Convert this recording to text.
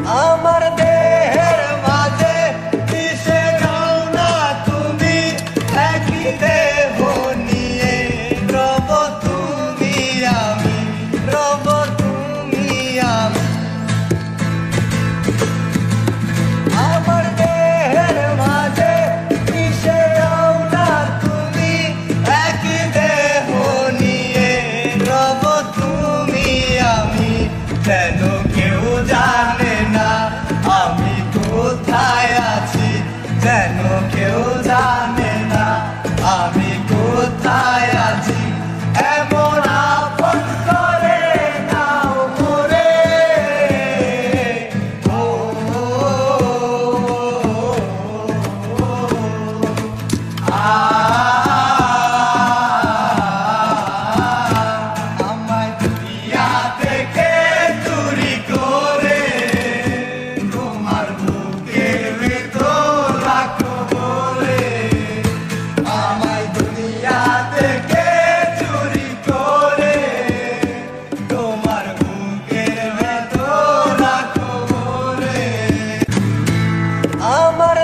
আমার দেহের মাঝে মিশে যাও না তুমি, একই দেহ নিয়ে রব তুমি আমি, রব তুমি আমি। আমার দেহের মাঝে মিশে যাও না তুমি, একই দেহ নিয়ে রব তুমি আমি। যেন কেউ জানে না আমি কোথায় আছি, যেন কেউ জানে না আমি কোথায় আছি। এমন আপন করে নাও মোরে, ও আমায় দুনিয়া থেকে চুরি করে তোমার বুকের ভেতর রাখো বলে। আমায় দুনিয়া থেকে চুরি করে তোমার বুকের ভেতর রাখো বলে। আমার